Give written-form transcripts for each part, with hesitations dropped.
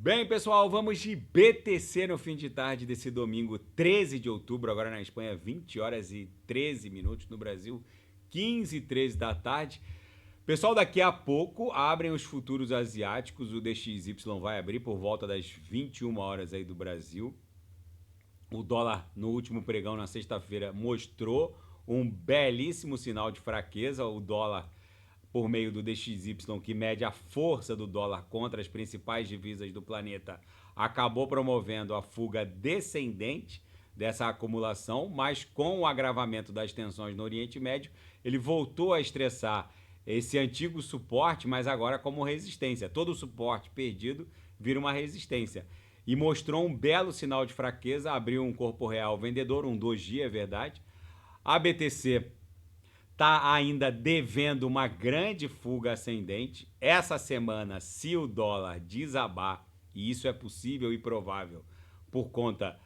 Bem, pessoal, vamos de BTC no fim de tarde desse domingo 13 de outubro, agora na Espanha, 20 horas e 13 minutos, no Brasil, 15 e 13 da tarde. Pessoal, daqui a pouco abrem os futuros asiáticos, o DXY vai abrir por volta das 21 horas aí do Brasil. O dólar no último pregão na sexta-feira mostrou um belíssimo sinal de fraqueza, o dólar por meio do DXY, que mede a força do dólar contra as principais divisas do planeta, acabou promovendo a fuga descendente dessa acumulação, mas com o agravamento das tensões no Oriente Médio, ele voltou a estressar esse antigo suporte, mas agora como resistência. Todo suporte perdido vira uma resistência. E mostrou um belo sinal de fraqueza, abriu um corpo real vendedor, um doji, é verdade. A BTC está ainda devendo uma grande fuga ascendente. Essa semana, se o dólar desabar, e isso é possível e provável por conta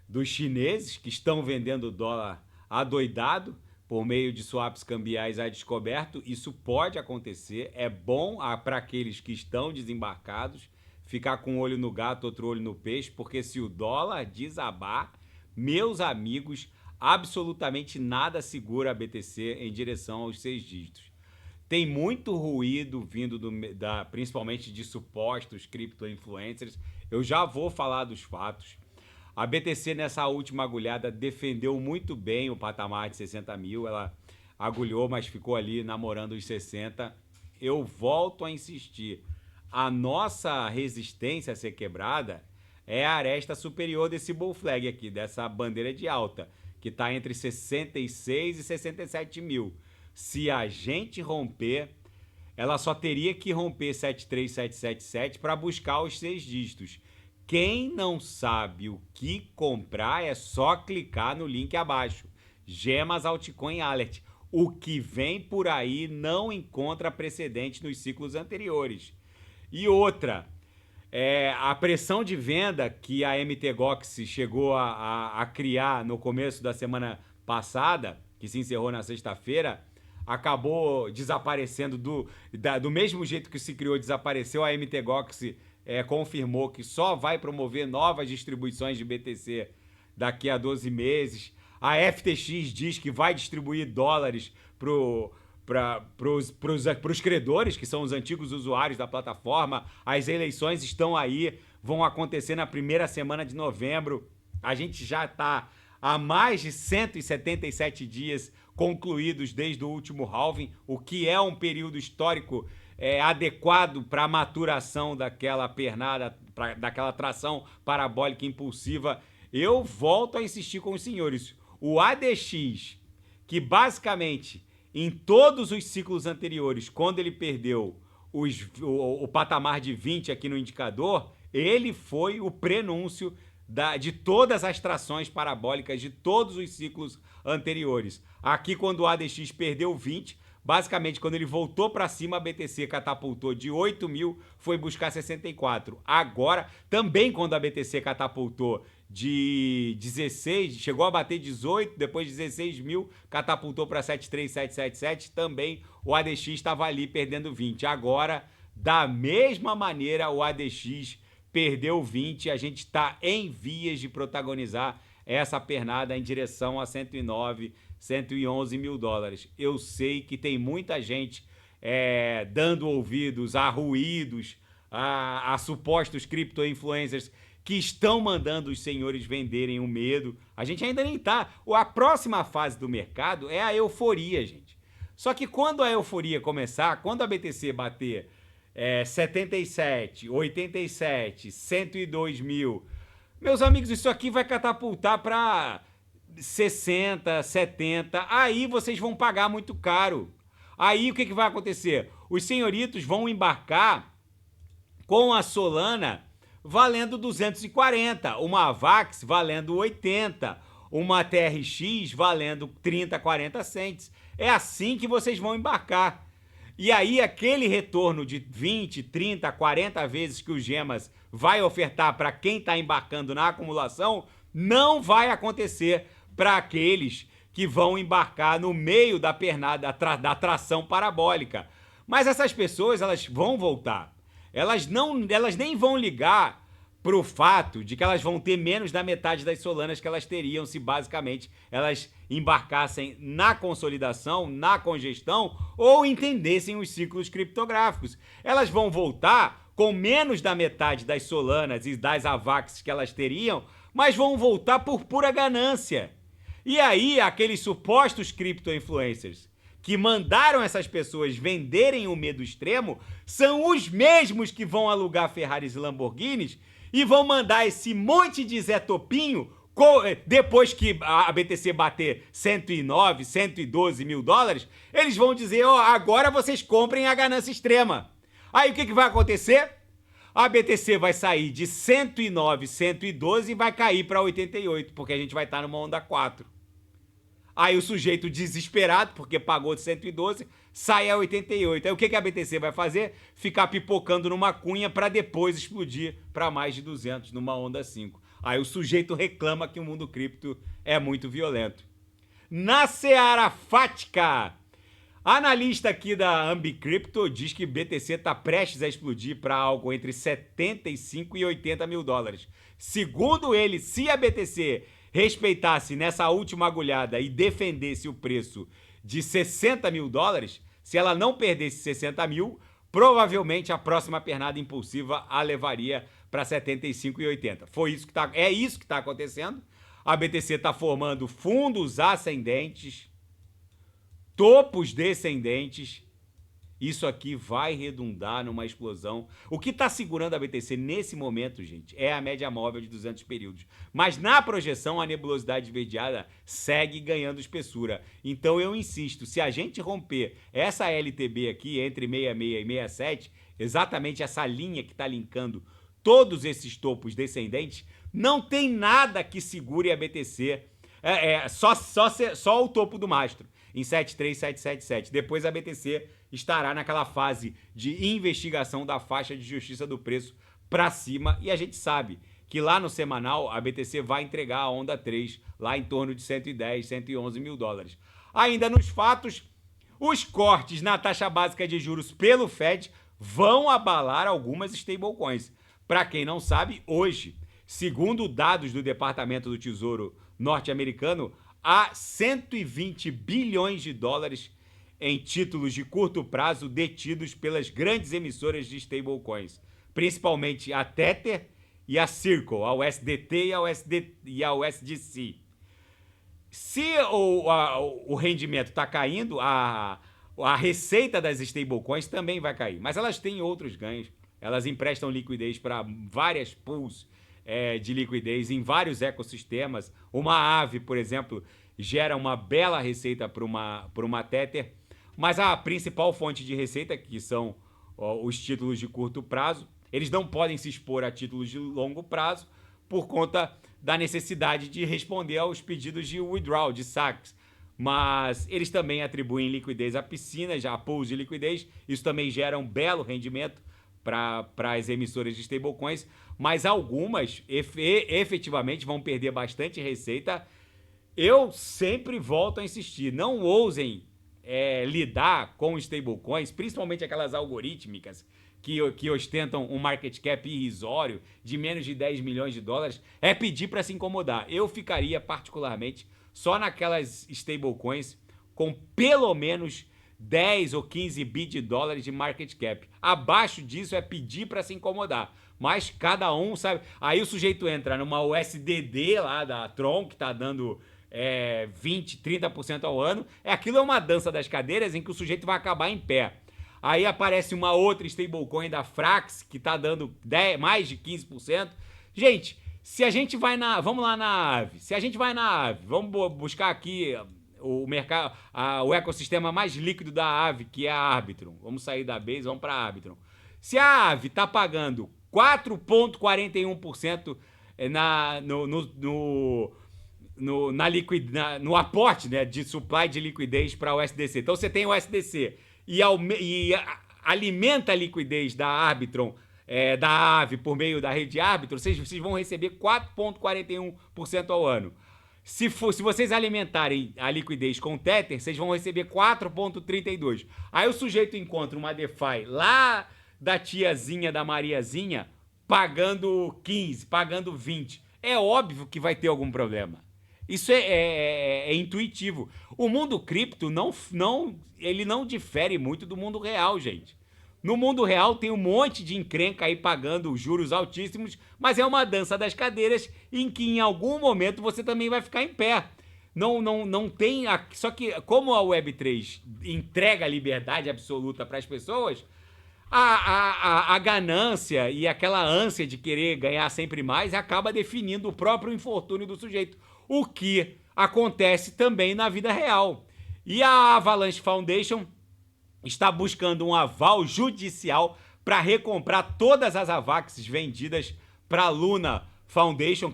dos chineses que estão vendendo o dólar adoidado por meio de swaps cambiais a descoberto, isso pode acontecer. É bom para aqueles que estão desembarcados ficar com um olho no gato, outro olho no peixe, porque se o dólar desabar, meus amigos, absolutamente nada segura a BTC em direção aos 6 dígitos. Tem muito ruído vindo principalmente de supostos cripto-influencers. Eu já vou falar dos fatos. A BTC nessa última agulhada defendeu muito bem o patamar de 60 mil. Ela agulhou, mas ficou ali namorando os 60. Eu volto a insistir. A nossa resistência a ser quebrada é a aresta superior desse bull flag aqui, dessa bandeira de alta, que está entre 66 e 67 mil. Se a gente romper, ela só teria que romper 73777 para buscar os 6 dígitos. Quem não sabe o que comprar é só clicar no link abaixo. Gemas Altcoin Alert. O que vem por aí não encontra precedente nos ciclos anteriores. E outra, a pressão de venda que a MTGOX chegou a criar no começo da semana passada, que se encerrou na sexta-feira, acabou desaparecendo do mesmo jeito que se criou, desapareceu. A MTGOX confirmou que só vai promover novas distribuições de BTC daqui a 12 meses. A FTX diz que vai distribuir dólares para os credores, que são os antigos usuários da plataforma. As eleições estão aí, vão acontecer na primeira semana de novembro. A gente já está há mais de 177 dias concluídos desde o último halving, o que é um período histórico adequado para a maturação daquela pernada, daquela tração parabólica impulsiva. Eu volto a insistir com os senhores. O ADX, que basicamente em todos os ciclos anteriores, quando ele perdeu o patamar de 20 aqui no indicador, ele foi o prenúncio de todas as trações parabólicas de todos os ciclos anteriores. Aqui, quando o ADX perdeu 20, basicamente, quando ele voltou para cima, a BTC catapultou de 8 mil, foi buscar 64. Agora, também quando a BTC catapultou de 16, chegou a bater 18, depois de 16 mil, catapultou para 73777, também o ADX estava ali perdendo 20. Agora, da mesma maneira, o ADX perdeu 20, a gente está em vias de protagonizar essa pernada em direção a 109, 111 mil dólares. Eu sei que tem muita gente dando ouvidos a ruídos, a supostos cripto-influencers que estão mandando os senhores venderem o medo. A gente ainda nem tá. A próxima fase do mercado é a euforia, gente. Só que quando a euforia começar, quando a BTC bater 77, 87, 102 mil, meus amigos, isso aqui vai catapultar para 60, 70. Aí vocês vão pagar muito caro. Aí o que vai acontecer? Os senhoritos vão embarcar com a Solana valendo 240, uma AVAX valendo 80, uma TRX valendo 30, 40 cents. É assim que vocês vão embarcar. E aí aquele retorno de 20, 30, 40 vezes que o Gemas vai ofertar para quem está embarcando na acumulação, não vai acontecer para aqueles que vão embarcar no meio da pernada, da tração parabólica. Mas essas pessoas, elas vão voltar. elas nem vão ligar pro fato de que elas vão ter menos da metade das Solanas que elas teriam se basicamente elas embarcassem na consolidação, na congestão ou entendessem os ciclos criptográficos. Elas vão voltar com menos da metade das Solanas e das AVAX que elas teriam, mas vão voltar por pura ganância. E aí, aqueles supostos cripto-influencers que mandaram essas pessoas venderem o medo extremo são os mesmos que vão alugar Ferraris e Lamborghinis e vão mandar esse monte de Zé Topinho, depois que a BTC bater 109, 112 mil dólares, eles vão dizer, ó, agora vocês comprem a ganância extrema. Aí o que vai acontecer? A BTC vai sair de 109, 112 e vai cair para 88, porque a gente vai estar numa onda 4. Aí o sujeito desesperado, porque pagou de 112, sai a 88. Aí o que a BTC vai fazer? Ficar pipocando numa cunha para depois explodir para mais de 200 numa onda 5. Aí o sujeito reclama que o mundo cripto é muito violento. Na seara fática, analista aqui da Ambicrypto diz que BTC está prestes a explodir para algo entre 75 e 80 mil dólares. Segundo ele, se a BTC respeitasse nessa última agulhada e defendesse o preço de 60 mil dólares, se ela não perdesse 60 mil, provavelmente a próxima pernada impulsiva a levaria para 75 e 80. É isso que está acontecendo. A BTC está formando fundos ascendentes, topos descendentes. Isso aqui vai redundar numa explosão. O que está segurando a BTC nesse momento, gente, é a média móvel de 200 períodos. Mas na projeção, a nebulosidade esverdeada segue ganhando espessura. Então eu insisto, se a gente romper essa LTB aqui entre 66 e 67, exatamente essa linha que está linkando todos esses topos descendentes, não tem nada que segure a BTC. Só o topo do mastro, em 73777. Depois a BTC estará naquela fase de investigação da faixa de justiça do preço para cima. E a gente sabe que lá no semanal a BTC vai entregar a onda 3 lá em torno de 110, 111 mil dólares. Ainda nos fatos, os cortes na taxa básica de juros pelo Fed vão abalar algumas stablecoins. Para quem não sabe, hoje, segundo dados do Departamento do Tesouro norte-americano, há 120 bilhões de dólares em títulos de curto prazo detidos pelas grandes emissoras de stablecoins, principalmente a Tether e a Circle, a USDT e a USDC. Se o rendimento está caindo, a receita das stablecoins também vai cair, mas elas têm outros ganhos. Elas emprestam liquidez para várias pools de liquidez em vários ecossistemas. Uma Aave, por exemplo, gera uma bela receita para uma Tether, mas a principal fonte de receita, que são os títulos de curto prazo, eles não podem se expor a títulos de longo prazo por conta da necessidade de responder aos pedidos de withdrawal, de saques. Mas eles também atribuem liquidez a piscinas, a pools de liquidez. Isso também gera um belo rendimento para as emissoras de stablecoins, mas algumas efetivamente vão perder bastante receita. Eu sempre volto a insistir, não ousem lidar com stablecoins, principalmente aquelas algorítmicas que ostentam um market cap irrisório de menos de 10 milhões de dólares, é pedir para se incomodar. Eu ficaria particularmente só naquelas stablecoins com pelo menos 10 ou 15 bi de dólares de market cap. Abaixo disso é pedir para se incomodar. Mas cada um sabe. Aí o sujeito entra numa USDD lá da Tron, que tá dando 20, 30% ao ano. Aquilo é uma dança das cadeiras em que o sujeito vai acabar em pé. Aí aparece uma outra stablecoin da Frax, que tá dando mais de 15%. Gente, se a gente vai na... Vamos lá na Aave. Se a gente vai na Aave, vamos buscar aqui o mercado, o ecossistema mais líquido da Aave, que é a Arbitrum. Vamos sair da Base, vamos para a Arbitrum. Se a Aave está pagando 4,41% no aporte, né, de supply de liquidez para o USDC. Então você tem o USDC e alimenta a liquidez da Arbitrum, da Aave por meio da rede Arbitrum, vocês vão receber 4,41% ao ano. Se vocês alimentarem a liquidez com Tether, vocês vão receber 4,32%. Aí o sujeito encontra uma DeFi lá da tiazinha, da Mariazinha, pagando 15, pagando 20. É óbvio que vai ter algum problema. Isso é intuitivo. O mundo cripto ele não difere muito do mundo real, gente. No mundo real tem um monte de encrenca aí pagando juros altíssimos, mas é uma dança das cadeiras em que em algum momento você também vai ficar em pé. Não tem. Só que, como a Web3 entrega a liberdade absoluta para as pessoas, a ganância e aquela ânsia de querer ganhar sempre mais acaba definindo o próprio infortúnio do sujeito. O que acontece também na vida real. E a Avalanche Foundation está buscando um aval judicial para recomprar todas as AVAXs vendidas para a Luna Foundation,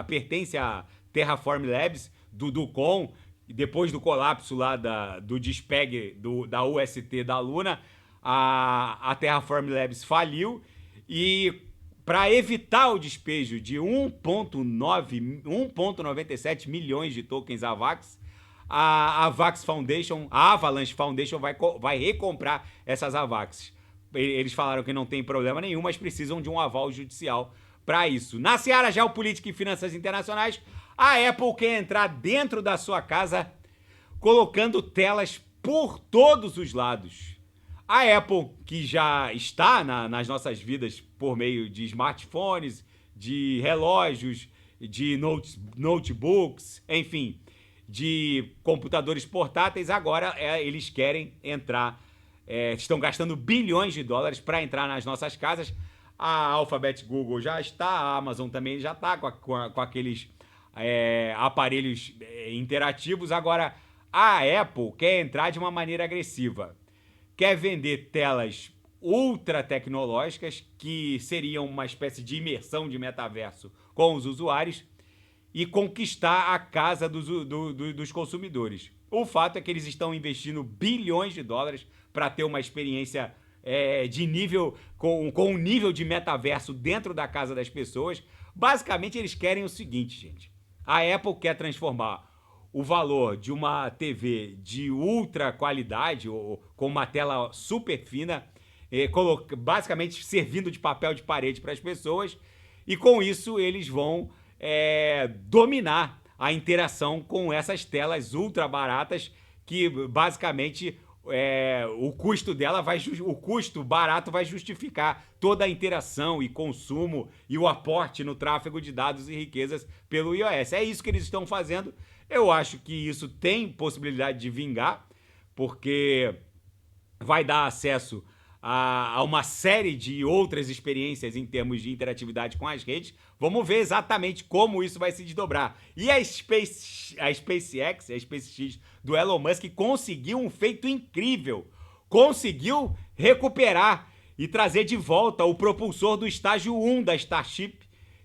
pertence à Terraform Labs, do Ducon, depois do colapso lá do despegue da UST da Luna, a Terraform Labs faliu e para evitar o despejo de 1,97 milhões de tokens AVAX, a Avalanche Foundation vai recomprar essas AVAXs. Eles falaram que não tem problema nenhum, mas precisam de um aval judicial para isso. Na seara geopolítica e finanças internacionais, a Apple quer entrar dentro da sua casa colocando telas por todos os lados. A Apple, que já está nas nossas vidas por meio de smartphones, de relógios, de notebooks, enfim, de computadores portáteis, agora eles querem entrar, estão gastando bilhões de dólares para entrar nas nossas casas. A Alphabet Google já está, a Amazon também já está com aqueles aparelhos interativos. Agora, a Apple quer entrar de uma maneira agressiva. Quer vender telas ultra tecnológicas, que seriam uma espécie de imersão de metaverso com os usuários, e conquistar a casa dos consumidores. O fato é que eles estão investindo bilhões de dólares para ter uma experiência de nível, com um nível de metaverso dentro da casa das pessoas. Basicamente, eles querem o seguinte, gente. A Apple quer transformar o valor de uma TV de ultra qualidade, ou com uma tela super fina, basicamente servindo de papel de parede para as pessoas, e com isso eles vão dominar a interação com essas telas ultra baratas, que basicamente o custo dela o custo barato vai justificar toda a interação e consumo e o aporte no tráfego de dados e riquezas pelo iOS. É isso que eles estão fazendo. Eu acho que isso tem possibilidade de vingar, porque vai dar acesso a uma série de outras experiências em termos de interatividade com as redes. Vamos ver exatamente como isso vai se desdobrar. E a SpaceX do Elon Musk conseguiu um feito incrível. Conseguiu recuperar e trazer de volta o propulsor do estágio 1 da Starship,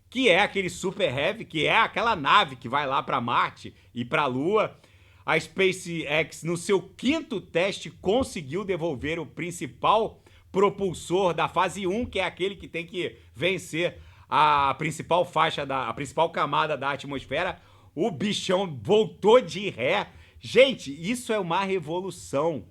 que é aquele Super Heavy, que é aquela nave que vai lá para Marte e para a Lua. A SpaceX, no seu 5º teste, conseguiu devolver o principal propulsor da fase 1, que é aquele que tem que vencer a principal a principal camada da atmosfera. O bichão voltou de ré. Gente, isso é uma revolução.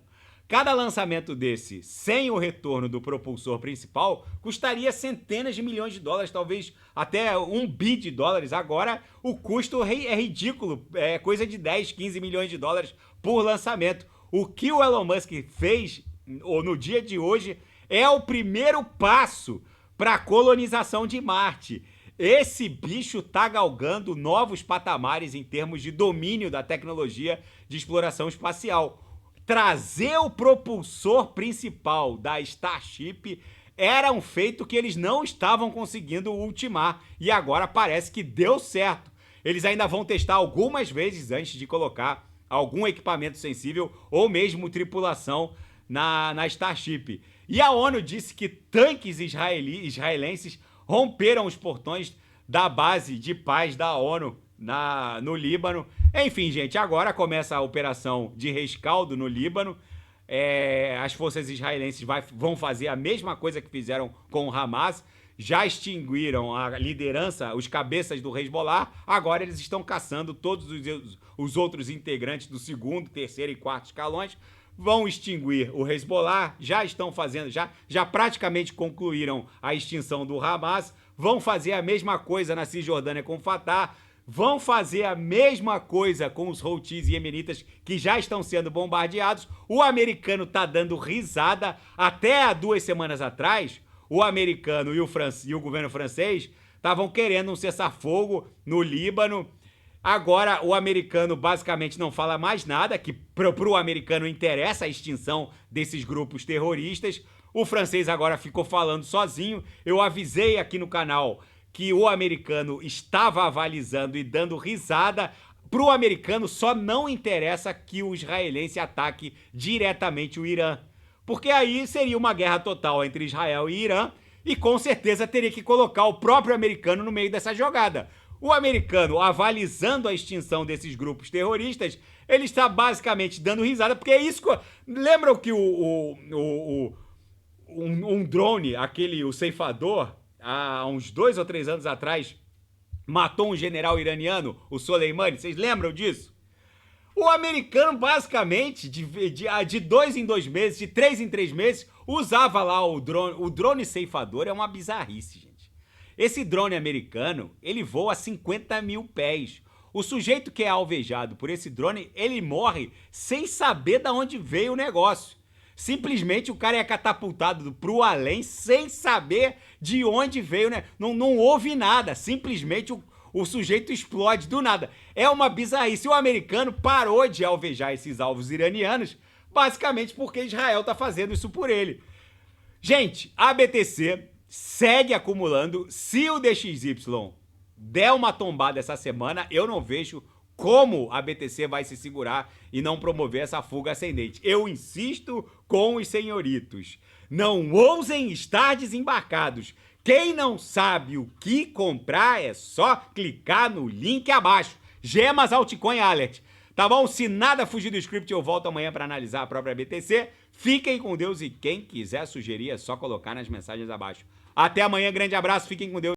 Cada lançamento desse, sem o retorno do propulsor principal, custaria centenas de milhões de dólares, talvez até $1 bilhão. Agora, o custo é ridículo, é coisa de 10, 15 milhões de dólares por lançamento. O que o Elon Musk fez no dia de hoje é o primeiro passo para a colonização de Marte. Esse bicho tá galgando novos patamares em termos de domínio da tecnologia de exploração espacial. Trazer o propulsor principal da Starship era um feito que eles não estavam conseguindo ultimar, e agora parece que deu certo. Eles ainda vão testar algumas vezes antes de colocar algum equipamento sensível ou mesmo tripulação na Starship. E a ONU disse que tanques israelenses romperam os portões da base de paz da ONU no Líbano. Enfim, gente, agora começa a operação de rescaldo no Líbano. As forças israelenses vão fazer a mesma coisa que fizeram com o Hamas. Já extinguiram a liderança, os cabeças do Hezbollah. Agora eles estão caçando todos os outros integrantes do 2º, 3º e 4º escalões. vão extinguir o Hezbollah, já estão fazendo, já praticamente concluíram a extinção do Hamas, vão fazer a mesma coisa na Cisjordânia com o Fatah, vão fazer a mesma coisa com os Houthis e Iemenitas que já estão sendo bombardeados. O americano tá dando risada. Até há 2 semanas atrás, o americano e o governo francês estavam querendo um cessar-fogo no Líbano. Agora o americano basicamente não fala mais nada, que pro americano interessa a extinção desses grupos terroristas. O francês agora ficou falando sozinho. Eu avisei aqui no canal que o americano estava avalizando e dando risada. Pro americano só não interessa que o israelense ataque diretamente o Irã, porque aí seria uma guerra total entre Israel e Irã e com certeza teria que colocar o próprio americano no meio dessa jogada. O americano, avalizando a extinção desses grupos terroristas, ele está basicamente dando risada, porque é isso que... Lembram que um drone, o ceifador, há uns 2 ou 3 anos atrás, matou um general iraniano, o Soleimani? Vocês lembram disso? O americano, basicamente, de 2 em 2 meses, de 3 em 3 meses, usava lá o drone. O drone ceifador é uma bizarrice, gente. Esse drone americano, ele voa a 50 mil pés. O sujeito que é alvejado por esse drone, ele morre sem saber de onde veio o negócio. Simplesmente o cara é catapultado pro além sem saber de onde veio, né? Não houve nada, simplesmente o sujeito explode do nada. É uma bizarrice. O americano parou de alvejar esses alvos iranianos, basicamente porque Israel tá fazendo isso por ele. Gente, a BTC segue acumulando. Se o DXY der uma tombada essa semana, eu não vejo como a BTC vai se segurar e não promover essa fuga ascendente. Eu insisto com os senhoritos, não ousem estar desembarcados. Quem não sabe o que comprar é só clicar no link abaixo. Gemas Altcoin Alert. Tá bom? Se nada fugir do script, eu volto amanhã para analisar a própria BTC. Fiquem com Deus e quem quiser sugerir é só colocar nas mensagens abaixo. Até amanhã, grande abraço, fiquem com Deus.